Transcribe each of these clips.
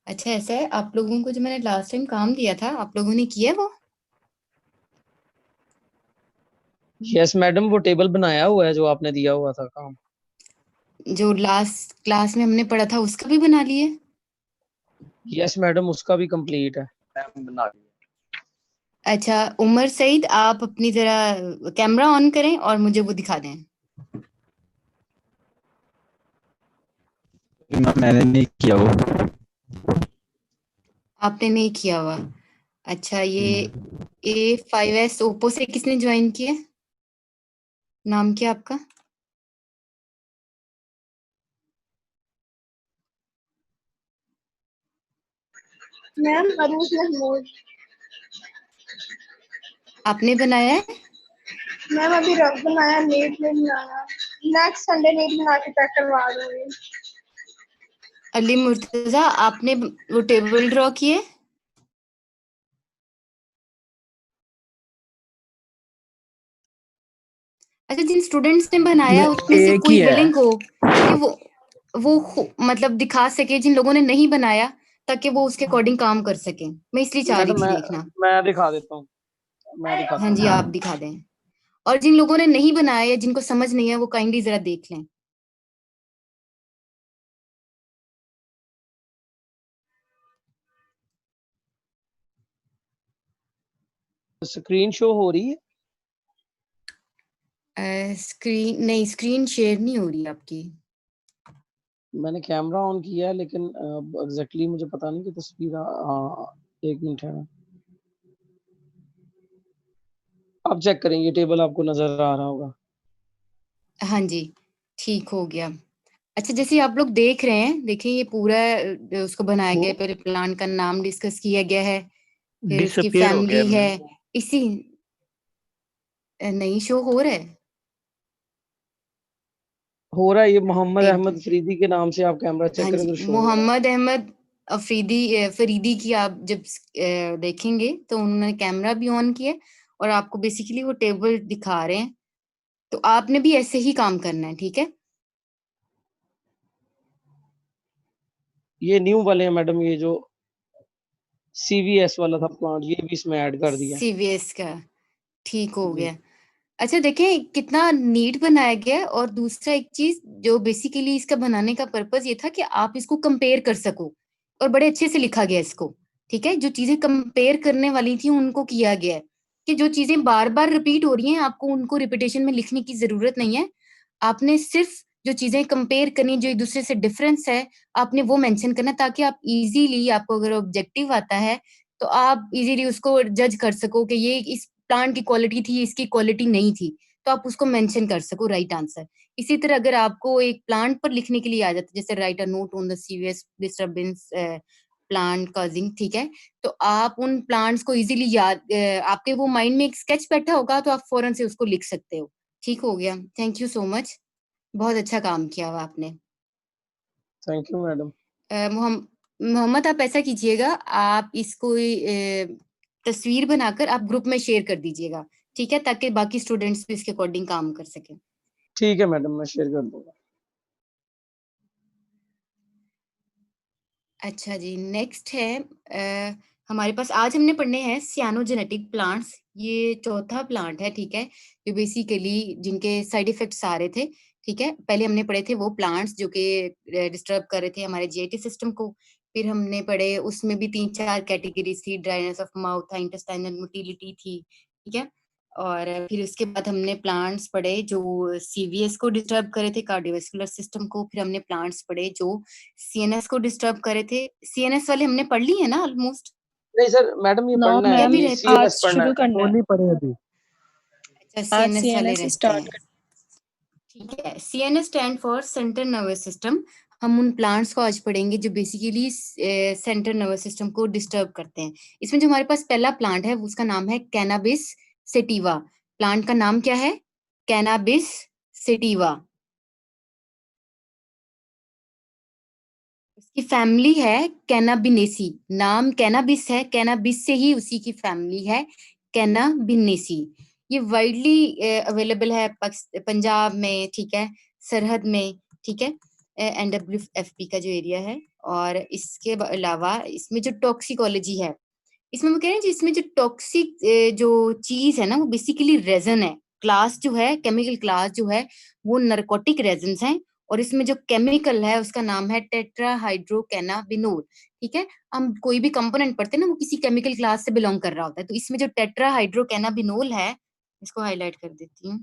अच्छा ऐसा है, आप लोगों को जो मैंने लास्ट टाइम काम दिया था आप लोगों ने किया वो? यस मैडम, वो टेबल बनाया हुआ है जो आपने दिया हुआ था काम। जो लास्ट क्लास में हमने पढ़ा था उसका भी बना लिए? यस मैडम, उसका भी कंप्लीट है। मैम बना लिया। अच्छा उमर सईद, आप अपनी जरा कैमरा ऑन करें और मुझे वो दिखा दें। मैंने नहीं किया वो। आपने नहीं किया हुआ? अच्छा, ये A5S ओप्पो से किसने ज्वाइन किया? नाम क्या आपका? मैम अरूज महमूद। आपने बनाया है? मैम अभी रफ बनाया, नीट में बनाया। नेक्स्ट संडे नीट बना के चेक करवा दूंगी। अली मुर्तजा, आपने वो टेबल ड्रॉ किए? अच्छा, जिन स्टूडेंट्स ने बनाया उसमें से एक ही कोई है। विलिंग हो कि मतलब दिखा सके जिन लोगों ने नहीं बनाया, ताकि वो उसके अकॉर्डिंग काम कर सके। मैं इसलिए चाह रही मैडम थी मैं देखना। मैं दिखा देता हूँ। मैं हाँ दिखाता जी, आप हूँ। दिखा दें। और जिन लोगों ने नहीं बनाया या जिनको समझ नहीं है वो काइंडली जरा देख लें। स्क्रीन शो हो रही है? स्क्रीन नहीं, स्क्रीन शेयर नहीं हो रही आपकी। मैंने कैमरा ऑन किया है लेकिन एग्जैक्टली मुझे पता नहीं कि तस्वीर हाँ, एक मिनट है। आप चेक करें, ये टेबल आपको नजर आ रहा होगा। हाँ जी, ठीक हो गया। अच्छा, जैसे आप लोग देख रहे हैं, देखिए ये पूरा उसको बनाया वो गया है। पहले प्लांट का नाम डिस्कस किया गया है, फिर उसकी डिसअपियर हो गया फैमिली है। मैम। इसी नहीं शो हो रहा है? हो रहा है, ये मोहम्मद एक अहमद मिनट। फरीदी के नाम से आप कैमरा चेक हाँ करें जी, तो शो हो रहा है। मोहम्मद अहमद फरीदी की आप जब देखेंगे तो उन्होंने कैमरा भी ऑन किया है और आपको बेसिकली वो टेबल दिखा रहे हैं। तो आपने भी ऐसे ही काम करना है, ठीक है? ये न्यू वाले हैं मैडम, ये जो सीवीएस वाला था प्लांट, ये भी इसमें ऐड कर दिया है। सीवीएस का, ठीक हो जी। गया। अच्छा देखें कितना नीट बनाया गया है। और दूसरा एक चीज जो बेसिकली इसका बनाने का पर्पस ये था कि आप इसको कंपेयर कर सको, और बड़े अच्छे से लिखा गया इसको। ठीक है, जो चीजें कंपेयर करने वाली थी उनको किया गया है, कि जो चीजें बार बार रिपीट हो रही हैं आपको उनको रिपीटेशन में लिखने की जरूरत नहीं है। आपने सिर्फ जो चीजें कंपेयर करनी, जो एक दूसरे से डिफरेंस है, आपने वो मेंशन करना, ताकि आप इजीली, आपको अगर ऑब्जेक्टिव आता है तो आप इजीली उसको जज कर सको कि ये इस प्लांट की क्वालिटी थी, इसकी क्वालिटी नहीं थी, तो आप उसको मेंशन कर सको राइट आंसर। इसी तरह अगर आपको एक प्लांट पर लिखने के लिए आ जाता है, जैसे right a note on the सीवियस डिस्टर्बेंस प्लांट कॉजिंग, ठीक है, तो आप उन प्लांट्स को इजीली याद, आपके वो माइंड में एक स्केच बैठा होगा तो आप फौरन से उसको लिख सकते हो। ठीक हो गया, थैंक यू सो मच, बहुत अच्छा काम किया हुआ आपने। Thank you madam. मोहम्मद आप ऐसा कीजिएगा, आप इसको तस्वीर बनाकर आप ग्रुप में शेयर कर दीजिएगा, ठीक है, ताकि बाकी स्टूडेंट्स भी इसके अकॉर्डिंग काम कर सकें। ठीक है मैडम, मैं शेयर कर दूंगा। अच्छा जी, नेक्स्ट है हमारे पास आज हमने पढ़ने हैं सियानोजेनेटिक प्लांट्स। ये चौथा प्लांट है, ठीक है, जो बेसिकली जिनके साइड इफेक्ट्स आ रहे थे। ठीक है, पहले हमने पढ़े थे वो प्लांट्स जो कि डिस्टर्ब कर रहे थे हमारे जीआईटी सिस्टम को। फिर हमने पढ़े, उसमें भी 3-4 कैटेगरीज थी, ड्राइनेस ऑफ माउथ था, इंटेस्टाइनल मोटिलिटी थी, ठीक है। और फिर उसके बाद हमने प्लांट्स पढ़े जो सीवीएस को डिस्टर्ब करे थे, कार्डियोवास्कुलर सिस्टम को। फिर हमने प्लांट्स पढ़े जो सीएनएस को डिस्टर्ब करे थे। सीएनएस वाले हमने पढ़ लिए ना ऑलमोस्ट। नहीं सर मैडम, ये नो पढ़ना है या मैम, भी अभी, रहते हैं? आज सीएनएस पढ़ना है। शुरू करना वो है। नहीं पढ़े अभी। अच्छा, आज सीएनएस वाले सीएनएस रहते स्टार्ट हैं, कर। ठीक है। CNS stand for central nervous system. हम उन प्लांट्स को आज पढ़ेंगे जो बेसिकली सेंट्रल नर्वस सिस्टम को डिस्टर्ब करते हैं। इसमें जो हमारे पास पहला प्लांट है उसका नाम है कैनाबिस सेटिवा। प्लांट का नाम क्या है? Cannabis sativa. उसकी फैमिली है कैनाबिनेसी। नाम कैनाबिस है, कैनाबिस से ही उसी की फैमिली है, कैनाबिनेसी। ये वाइडली अवेलेबल है पंजाब में, ठीक है, सरहद में, ठीक है, एनडब्ल्यूएफपी का जो एरिया है। और इसके अलावा इसमें जो टॉक्सिकोलॉजी है, इसमें वो कह रहे हैं इसमें जो टॉक्सिक जो चीज है ना वो बेसिकली रेजन है। क्लास जो है, केमिकल क्लास जो है वो नारकोटिक रेजन्स हैं, और इसमें जो केमिकल है उसका नाम है टेट्राहाइड्रोकैनाबिनोल। ठीक है, हम कोई भी कंपोनेंट पढ़ते हैं ना वो किसी केमिकल क्लास से बिलोंग कर रहा होता है, तो इसमें जो टेट्राहाइड्रोकैनाबिनोल है, इसको हाईलाइट कर देती हूँ।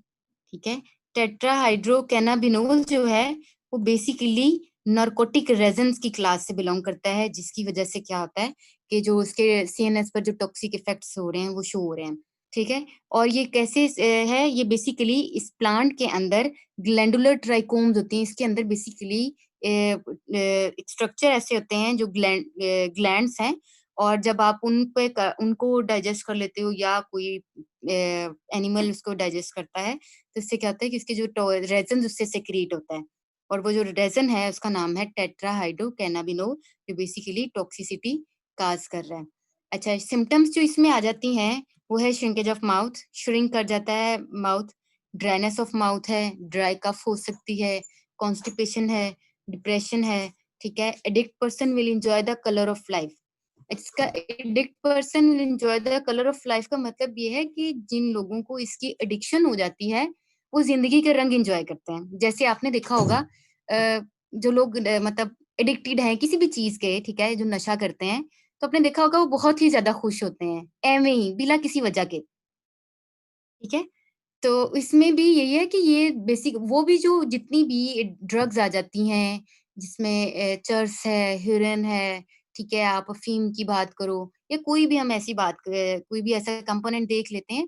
ठीक है, टेट्राहाइड्रोकैनाबिनोल जो है वो बेसिकली नारकोटिक रेजन्स की क्लास से बिलोंग करता है, जिसकी वजह से क्या होता है कि जो उसके सीएनएस पर जो टॉक्सिक इफेक्ट्स हो रहे हैं वो शो हो रहे हैं। ठीक है, और ये कैसे है, ये बेसिकली इस प्लांट के अंदर ग्लैंडुलर ट्राइकोम्स होती हैं, इसके अंदर बेसिकली स्ट्रक्चर ऐसे होते हैं जो ग्लैंड्स हैं, और जब आप उन पे उनको डाइजेस्ट कर लेते हो या कोई एनिमल उसको डाइजेस्ट करता है, तो इससे क्या होता है कि इसके जो रेजन उससे सेक्रेट होता है, और वो जो रेजन है उसका नाम है टेट्राहाइड्रोकैनाबिनोल, जो बेसिकली टॉक्सिसिटी काज कर रहा है। अच्छा, सिम्टम्स जो इसमें आ जाती हैं वो है श्रिंकेज ऑफ माउथ, श्रिंक कर जाता है माउथ, ड्राइनेस ऑफ माउथ है, ड्राई कफ हो सकती है, कॉन्स्टिपेशन है, डिप्रेशन है। ठीक है, addict person will enjoy the colour of life. इसका addict person will enjoy the colour of life का मतलब ये है कि जिन लोगों को इसकी एडिक्शन हो जाती है वो जिंदगी के रंग एंजॉय करते हैं। जैसे आपने देखा होगा जो लोग मतलब एडिक्टेड हैं किसी भी चीज के, ठीक है, जो नशा करते हैं, तो आपने देखा होगा वो बहुत ही ज्यादा खुश होते हैं एवं ही बिना किसी वजह के। ठीक है, तो इसमें भी यही है कि ये बेसिक वो भी जो जितनी भी ड्रग्स आ जाती हैं जिसमें चर्स है, हेरोइन है, ठीक है, आप अफीम की बात करो या कोई भी हम ऐसी बात कोई भी ऐसा कंपोनेंट देख लेते हैं,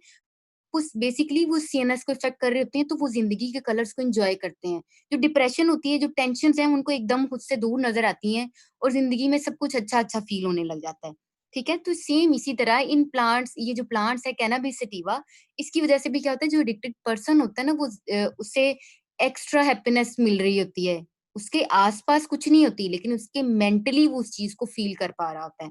उस बेसिकली वो सीएनएस को इफेक्ट कर रहे होते हैं, तो वो जिंदगी के कलर्स को एंजॉय करते हैं। जो डिप्रेशन होती है, जो टेंशन है, उनको एकदम खुद से दूर नजर आती हैं और जिंदगी में सब कुछ अच्छा अच्छा फील होने लग जाता है। ठीक है, तो सेम इसी तरह इन प्लांट्स, ये जो प्लांट्स है कैनाबिस सटिवा, इसकी वजह से भी क्या होता है, जो एडिक्टेड पर्सन होता है ना वो उससे एक्स्ट्रा हैप्पीनेस मिल रही होती है, उसके आसपास कुछ नहीं होती लेकिन उसके मेंटली वो उस चीज को फील कर पा रहा होता है।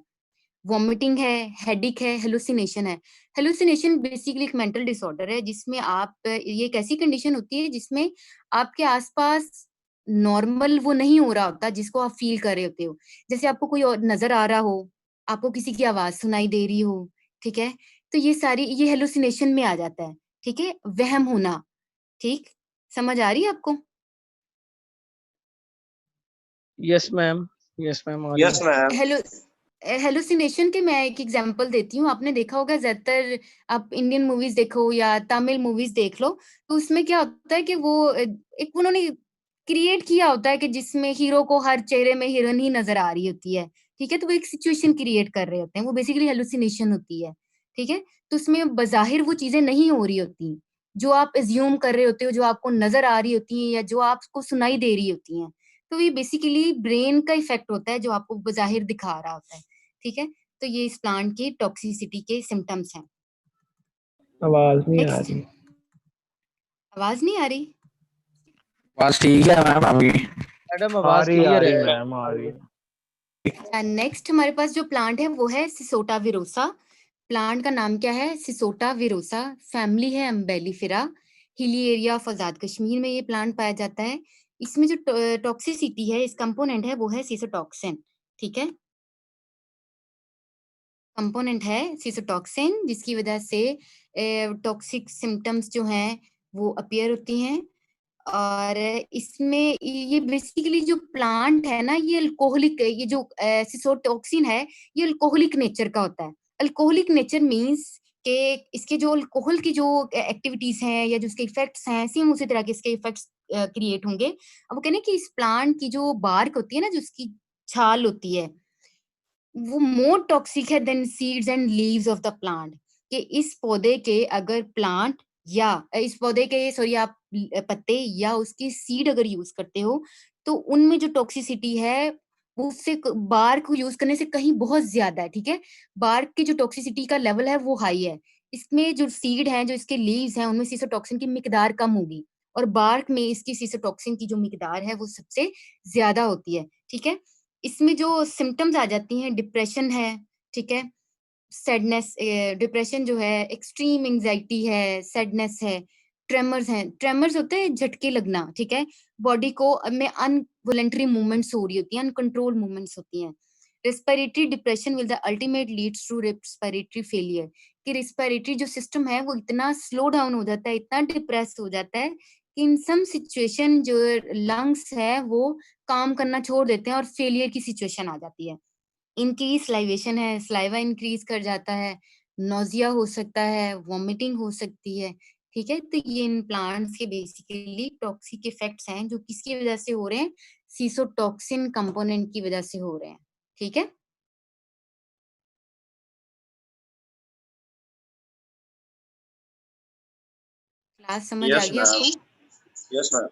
वॉमिटिंग है, हेडिक है, हेलुसिनेशन है। हेलुसिनेशन बेसिकली एक मेंटल डिसऑर्डर है जिसमें आप, ये एक ऐसी कंडीशन होती है जिसमें आपके आसपास नॉर्मल वो नहीं हो रहा होता जिसको आप फील कर रहे होते हो। जैसे आपको कोई और नजर आ रहा हो, आपको किसी की आवाज सुनाई दे रही हो, ठीक है, तो ये सारी ये हेलुसिनेशन में आ जाता है। ठीक है, वहम होना। ठीक, समझ आ रही है आपको? यस मैम, यस मैम, आ रही यस है। मैम। हेलो, हेलुसिनेशन के मैं एक एग्जांपल देती हूँ। आपने देखा होगा ज्यादातर, आप इंडियन मूवीज देखो या तमिल मूवीज देख लो, तो उसमें क्या होता है कि वो एक उन्होंने क्रिएट किया होता है कि जिसमें हीरो को हर चेहरे में हीरोइन ही नजर आ रही होती है। ठीक है, तो वो एक सिचुएशन क्रिएट कर रहे होते हैं, वो बेसिकली हेलुसिनेशन होती है। ठीक है, तो उसमें बजाहिर वो चीजें नहीं हो रही होती जो आप एज्यूम कर रहे होते हो, जो आपको नजर आ रही होती हैं या जो आपको सुनाई दे रही होती हैं। तो ये बेसिकली ब्रेन का इफेक्ट होता है जो आपको बजाहिर दिखा रहा होता है। ठीक है, तो ये इस प्लांट की टॉक्सिसिटी के सिम्टम्स हैं। आवाज नहीं आ नेक्स्ट, रही। आवाज नहीं आ रही? बस ठीक है मैम अभी मैडम आ आवाज रही क्लियर है। मैम आ रही नेक्स्ट हमारे पास जो प्लांट है वो है सिसोटा विरोसा। प्लांट का नाम क्या है? सिसोटा विरोसा। फैमिली है अम्बेलिफेरा। हिली एरिया ऑफ आजाद कश्मीर में ये प्लांट पाया जाता है। इसमें जो टॉक्सिसिटी है, इस कंपोनेंट है, वो है सिसोटॉक्सिन। ठीक है, कंपोनेंट है सिसोटॉक्सिन, जिसकी वजह से टॉक्सिक सिम्टम्स जो हैं वो अपीयर होती हैं। और इसमें ये बेसिकली जो प्लांट है ना, ये अल्कोहलिक, ये जो सिसोटॉक्सिन है ये अल्कोहलिक नेचर का होता है। अल्कोहलिक नेचर मींस कि इसके जो अल्कोहल की जो एक्टिविटीज हैं या जो इसके इफेक्ट्स हैं, सेम उसी तरह के इसके इफेक्ट्स क्रिएट होंगे। अब वो कहने कि इस प्लांट की जो बार्क होती है ना, जो उसकी छाल होती है, वो मोर टॉक्सिक है than seeds and leaves of the plant. कि इस पौधे के अगर प्लांट या इस पौधे के, सॉरी, आप पत्ते या उसकी सीड अगर यूज करते हो, तो उनमें जो टॉक्सिसिटी है वो उससे बार्क को यूज करने से कहीं बहुत ज्यादा है। ठीक है, बार्क की जो टॉक्सिसिटी का लेवल है वो हाई है। इसमें जो सीड है, जो इसके लीव्स हैं, उनमें सिसोटॉक्सिन की मिकदार कम होगी, और बार्क में इसकी सिसोटॉक्सिन की जो मिकदार है वो सबसे ज्यादा होती है। ठीक है, इसमें जो सिम्टम्स आ जाती हैं, डिप्रेशन है, ठीक है, सैडनेस, डिप्रेशन जो है, एक्सट्रीम एंजाइटी है, सैडनेस है, ट्रेमर्स हैं, ट्रेमर्स होते हैं झटके लगना, ठीक है, बॉडी को में अनवॉलंटरी मूवमेंट्स हो रही होती हैं, अनकंट्रोल मूवमेंट्स होती हैं। Respiratory depression will the ultimate leads to respiratory failure, कि रेस्पिरेटरी जो सिस्टम है वो इतना स्लो डाउन हो जाता है, इतना डिप्रेस हो जाता है कि इन सम सिचुएशन जो लंग्स है वो काम करना छोड़ देते हैं और फेलियर की सिचुएशन आ जाती है। इनकी स्लाइवेशन है, स्लाइवा इंक्रीज कर जाता है, नोजिया हो सकता है, वॉमिटिंग हो सकती है, ठीक है। तो ये इन प्लांट्स के बेसिकली टॉक्सिक इफेक्ट्स हैं जो किसकी वजह से हो रहे हैं, सीसोटॉक्सिन कंपोनेंट की वजह से हो रहे हैं, ठीक है। क्लास समझ आ यस गई मैम, आपको? Yes ma'am,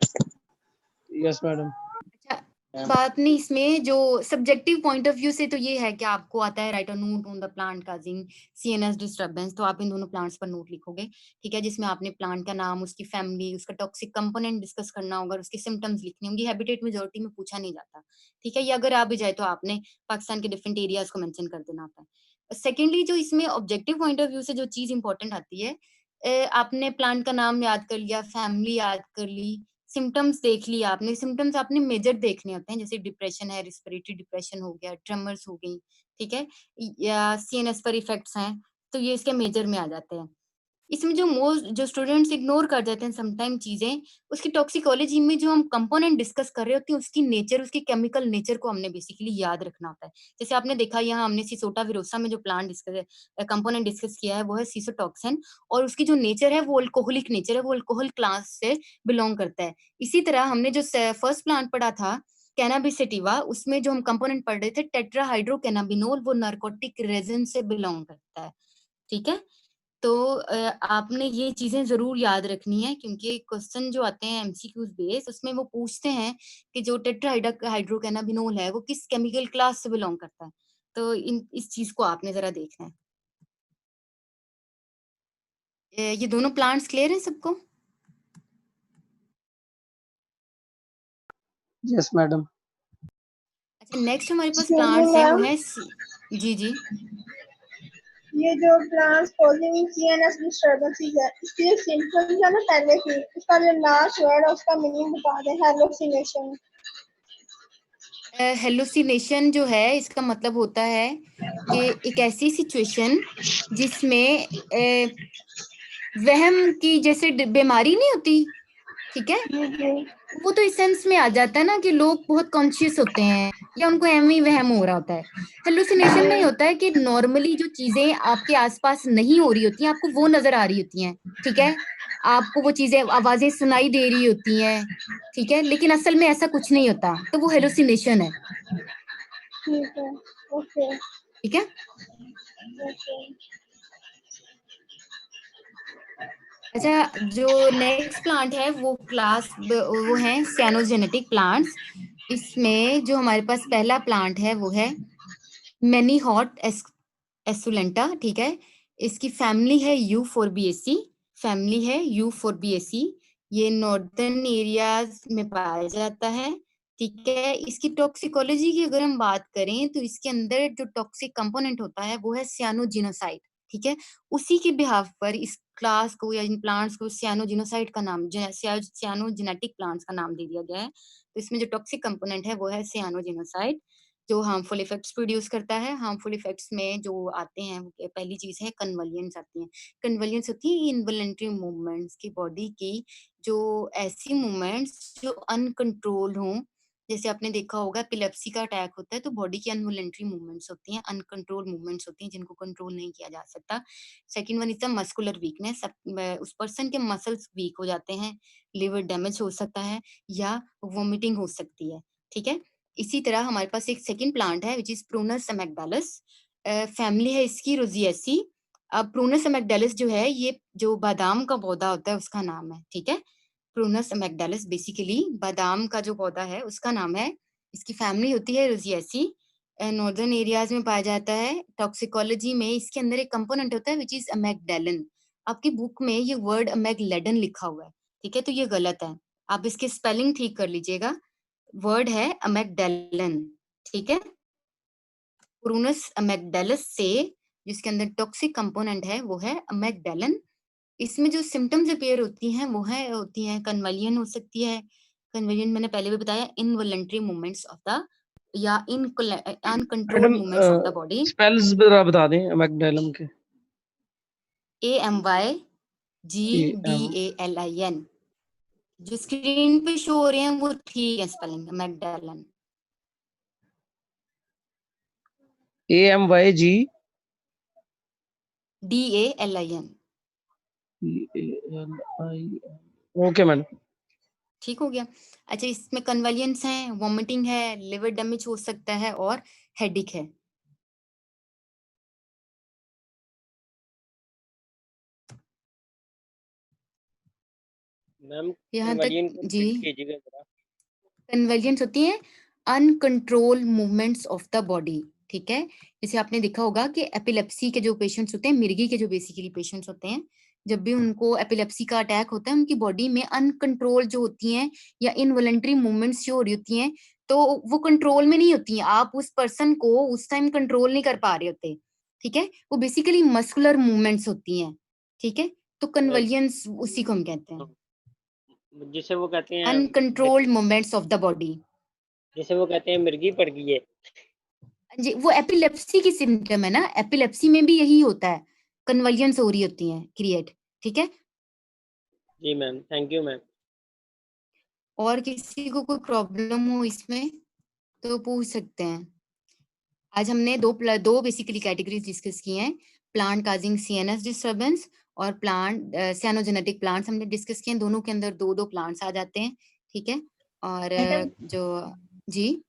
yes madam. अच्छा, बात नहीं, इसमें जो सब्जेक्टिव पॉइंट ऑफ व्यू से तो ये है कि आपको आता है right a note on the plant causing CNS disturbance, तो आप इन दोनों प्लांट्स पर नोट लिखोगे, ठीक है, जिसमें आपने प्लांट का नाम, उसकी फैमिली, उसका टॉक्सिक कंपोनेंट डिस्कस करना होगा, उसके सिम्टम्स लिखने होंगे। हैबिटेट मेजोरिटी में पूछा नहीं जाता, ठीक है, ये अगर आ भी जाए तो आपने पाकिस्तान के डिफरेंट एरियाज को मेंशन कर देना होता है। सेकेंडली, जो इसमें ऑब्जेक्टिव पॉइंट ऑफ व्यू से जो चीज इंपॉर्टेंट आती है, आपने प्लांट का नाम याद कर लिया, फैमिली याद कर ली, सिम्टम्स देख लिया आपने, सिम्टम्स आपने मेजर देखने होते हैं, जैसे डिप्रेशन है, रिस्पिरेटरी डिप्रेशन हो गया, ट्रेमर्स हो गई, ठीक है, या सीएनएस पर इफेक्ट्स हैं, तो ये इसके मेजर में आ जाते हैं। इसमें जो स्टूडेंट्स इग्नोर कर देते हैं समटाइम चीजें, उसकी टॉक्सिकोलॉजी में जो हम कंपोनेंट डिस्कस कर रहे होते हैं, उसकी नेचर, उसकी केमिकल नेचर को हमने बेसिकली याद रखना होता है। जैसे आपने देखा यहाँ हमने सिसोटा विरोसा में जो प्लांट डिस्कस कंपोनेंट डिस्कस किया है वो है सिसोटॉक्सिन, और उसकी जो नेचर है वो अल्कोहलिक नेचर है, वो अल्कोहल क्लास से बिलोंग करता है। इसी तरह हमने जो फर्स्ट प्लांट पढ़ा था कैनाबिस सैटिवा, उसमें जो हम कंपोनेंट पढ़ रहे थे टेट्राहाइड्रोकैनाबिनोल, वो नार्कोटिक रेजिन से बिलोंग करता है, ठीक है। तो आपने ये चीजें जरूर याद रखनी है, क्योंकि क्वेश्चन जो आते हैं एमसीक्यूज बेस, उसमें वो पूछते हैं कि जो टेट्राहाइड्रोकैनाबिनोल है वो किस केमिकल क्लास से बिलोंग करता है, तो इस चीज को आपने जरा देखना है। ये दोनों प्लांट्स क्लियर है सबको? Yes madam. अच्छा, नेक्स्ट हमारे पास Excuse me, प्लांट्स हैं वो ma'am. है जी जी। ये जो प्लांट्स कॉजिंग सीएनएस डिस्टर्बेंसेस है, इसकी जो सिम्टम्स है ना पहले की, उसका जो लास्ट वर्ड है उसका मीनिंग बता दें। हेलुसिनेशन। हेलुसिनेशन जो है इसका मतलब होता है कि एक ऐसी सिचुएशन जिसमें वहम की जैसे बीमारी नहीं होती, ठीक है, जी जी। वो तो इस सेंस में आ जाता है ना कि लोग बहुत कॉन्शियस होते हैं या उनको एवं ही वहम हो रहा होता है। हेलुसिनेशन में होता है कि नॉर्मली जो चीजें आपके आसपास नहीं हो रही होती हैं आपको वो नजर आ रही होती हैं, ठीक है, आपको वो चीजें, आवाजें सुनाई दे रही होती हैं, ठीक है, लेकिन असल में ऐसा कुछ नहीं होता, तो वो हेलुसिनेशन है, ठीक है। ओके ठीक है। ओके। अच्छा, जो नेक्स्ट प्लांट है वो है सियानोजेनेटिक प्लांट्स। इसमें जो हमारे पास पहला प्लांट है वो है मैनी हॉट एसुलेंटा, ठीक है, इसकी फैमिली है यूफोर्बिएसी, फैमिली है यूफोर्बिएसी, ये नॉर्दर्न एरियाज में पाया जाता है, ठीक है। इसकी टॉक्सिकोलॉजी की अगर हम बात करें तो इसके अंदर जो टॉक्सिक कंपोनेंट होता है वो है सियानोजिनोसाइड, ठीक है, उसी के बिहाफ पर इस क्लास को या इन प्लांट्स को सियानोजिनोसाइड का नाम, सियानोजेनेटिक प्लांट्स का नाम दे दिया गया है। तो इसमें जो टॉक्सिक कंपोनेंट है वो है सियानोजिनोसाइड, जो हार्मफुल इफेक्ट्स प्रोड्यूस करता है। हार्मफुल इफेक्ट्स में जो आते हैं पहली चीज है कन्वलियंस आती है। कन्वलियंस होती है इनवॉलंटरी मूवमेंट्स की बॉडी की, जो ऐसी मूवमेंट्स जो अनकंट्रोल्ड हों, जैसे आपने देखा होगा एपिलेप्सी का अटैक होता है तो बॉडी की अनवॉलंटरी मूवमेंट्स होती हैं, अनकंट्रोल मूवमेंट्स होती हैं जिनको कंट्रोल नहीं किया जा सकता। Second one is the muscular weakness, उस पर्सन के मसल्स वीक हो जाते हैं, लिवर डैमेज हो सकता है या वोमिटिंग हो सकती है, ठीक है। इसी तरह हमारे पास एक सेकंड प्लांट है विच इज प्रूनस अमेगडालस, फैमिली है इसकी रोजिएसी। अब प्रूनस अमेगडालस जो है ये जो बादाम का पौधा होता है उसका नाम है, ठीक है, प्रूनस अमेगडालस बेसिकली बादाम का जो पौधा है उसका नाम है। इसकी फैमिली होती है रोजिएसी, नॉर्दर्न एरियाज में पाया जाता है। टॉक्सिकोलॉजी में इसके अंदर एक कंपोनेंट होता है विच इज अमेगडालिन। आपकी बुक में ये वर्ड अमेगलेडन लिखा हुआ है, ठीक है, तो ये गलत है, आप इसके स्पेलिंग ठीक कर लीजिएगा। वर्ड है अमेगडालिन, ठीक है, प्रूनस अमेगडालस से जिसके अंदर टॉक्सिक कंपोनेंट है वो है अमेगडालिन। इसमें जो सिम्टम्स अपीयर होती हैं वो होती हैं कन्वलियन हो सकती है। कन्वलियन मैंने पहले भी बताया, इनवॉलंटरी मूवमेंट्स ऑफ द या uncontrolled madam movements of the body. Spells जरा बता दें मैकडैलम के। AMYGDALIN जो स्क्रीन पे शो हो रहे हैं वो ठीक है spelling, amygdalin. AMYG DALIN। Okay madam. ठीक हो गया। अच्छा, इसमें कन्वलियंस हैं, वॉमिटिंग है, लिवर डैमेज हो सकता है और हेडेक है। मैम यहाँ कन्वर्जन तक को जी। रिपीट कीजिएगा जरा। कन्वलियंस होती हैं uncontrol movements of the body, ठीक है। जैसे आपने देखा होगा कि एपिलेप्सी के जो पेशेंट्स होते हैं, मिर्गी के जो बेसिकली पेशेंट्स होते हैं, जब भी उनको एपिलेप्सी का अटैक होता है, उनकी बॉडी में अनकंट्रोल जो होती हैं या इनवॉलंटरी मूवमेंट्स जो हो रही होती हैं, तो वो कंट्रोल में नहीं होती हैं। आप उस पर्सन को उस टाइम कंट्रोल नहीं कर पा रहे होते, ठीक है। वो बेसिकली मस्कुलर मूवमेंट्स होती हैं, ठीक है। तो कन्वलियंस उसी को हम कहते हैं, जिसे वो कहते हैं uncontrolled movements of the body, जिसे वो कहते हैं मिर्गी पड़ गई है। जी। वो एपिलेप्सी की सिम्टम है ना, एपिलेप्सी में भी यही होता है, कन्वलियंस हो रही होती हैं क्रिएट, ठीक है। जी मैम, थैंक यू मैम। और किसी को कोई प्रॉब्लम हो इसमें तो पूछ सकते हैं। आज हमने दो बेसिकली कैटेगरीज डिस्कस की हैं, प्लांट काजिंग सीएनएस डिस्टर्बेंस और प्लांट साइनोजेनेटिक प्लांट्स हमने डिस्कस किए हैं। दोनों के अंदर दो दो प्लांट्स आ जाते हैं, ठीक है। और जो जी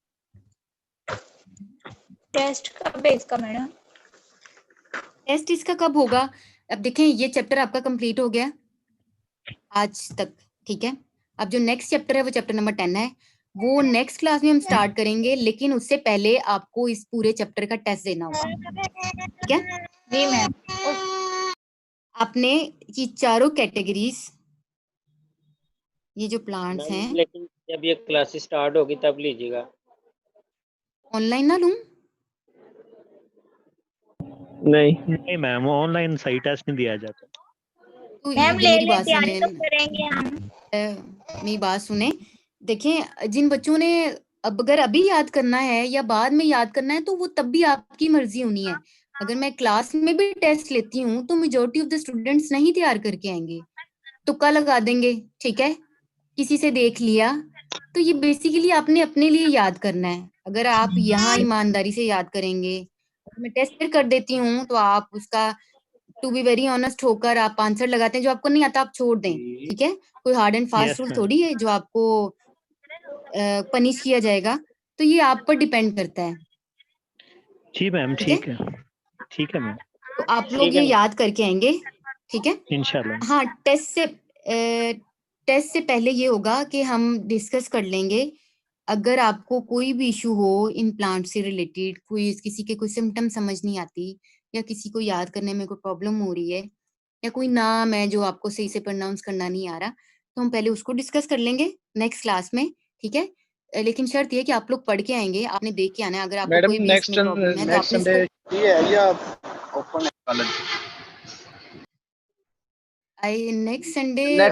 टेस्ट कब है इसका मैडम? टेस्ट इसका कब होगा? अब देखें, ये चैप्टर आपका कंप्लीट हो गया आज तक, ठीक है। अब जो नेक्स्ट चैप्टर है वो चैप्टर नंबर 10 है, वो नेक्स्ट क्लास में हम स्टार्ट करेंगे, लेकिन उससे पहले आपको इस पूरे चैप्टर का टेस्ट देना होगा, ठीक है। जी मैम। आपने ये चारों कैटेगरीज, ये जो प्लांट्स मैम हैं, लेकिन जब ये क्लासेस स्टार्ट होगी तब लीजिएगा। ऑनलाइन ना लूं? नहीं मैम, ऑनलाइन सही टेस्ट नहीं दिया जाता। तो मैम ये ले मेरी ले, बात तैयारी सुने, तो करेंगे हम। मेरी बात सुने। देखें, जिन बच्चों ने अब अगर अभी याद करना है या बाद में याद करना है तो वो तब भी आपकी मर्जी होनी है। अगर मैं क्लास में भी टेस्ट लेती हूँ तो मेजोरिटी ऑफ द स्टूडेंट्स नहीं तैयार करके आएंगे, तुक्का लगा देंगे, ठीक है, किसी से देख लिया। तो ये बेसिकली आपने अपने लिए याद करना है। अगर आप यहाँ ईमानदारी से याद करेंगे, मैं टेस्ट कर देती हूँ तो आप उसका टू बी वेरी ऑनेस्ट होकर आप आंसर लगाते हैं, जो आपको नहीं आता आप छोड़ दें, ठीक है। कोई hard and fast yes rule ma'am. थोड़ी है जो आपको पनिश किया जाएगा। तो ये आप पर डिपेंड करता है, जी मैम, ठीक है। ठीक है मैम, तो आप लोग ये याद करके आएंगे, ठीक है। इंशाल्लाह। हाँ, टेस्ट से पहले ये होगा कि हम डिस्कस कर लेंगे, अगर आपको कोई भी इशू हो इन प्लांट से रिलेटेड, कोई किसी के कोई सिम्टम समझ नहीं आती या किसी को याद करने में कोई प्रॉब्लम हो रही है या कोई नाम है जो आपको सही से प्रोनाउंस करना नहीं आ रहा, तो हम पहले उसको डिस्कस कर लेंगे नेक्स्ट क्लास में, ठीक है। लेकिन शर्त ये है कि आप लोग पढ़ के आएंगे, आपने देख के आना है। अगर आपको कोई भी इसमें प्रॉब्लम है तो आपने इसको ये है या ओपन है कॉलेज? नेक्स्ट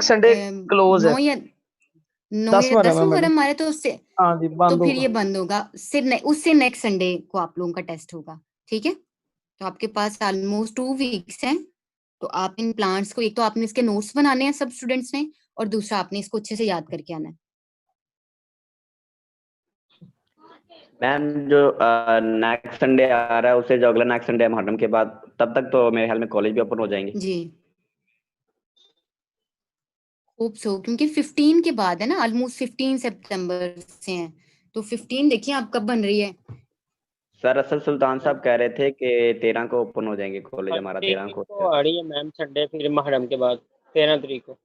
संडे क्लोज है। 9 या 10 10 है मैडम। मुहर्रम हमारे, तो उससे हाँ जी, तो बंद फिर ये होगा। बंद होगा, उससे नेक्स्ट संडे को आप लोगों का टेस्ट होगा, ठीक है। तो आपके पास ऑलमोस्ट 2 वीक्स हैं। तो आप इन प्लांट्स को, एक तो आपने इसके नोट्स बनाने हैं सब स्टूडेंट्स ने, और दूसरा आपने इसको अच्छे से याद करके आना है। मैम जो नेक्स्ट संडे आ रहा है उससे जो अगला नेक्स्ट संडे मुहर्रम के बाद, तब तक तो मेरे ख्याल में कॉलेज भी ओपन हो जाएंगे। जी, होप सो, क्योंकि 15 के बाद है ना, ऑलमोस्ट 15 सितंबर से हैं। तो 15 देखिए आप कब बन रही है। सर असल सुल्तान साहब कह रहे थे कि 13 को ओपन हो जाएंगे कॉलेज हमारा, 13 को। आ रही है मैम संडे, फिर मुहर्रम के बाद 13 तारीख को।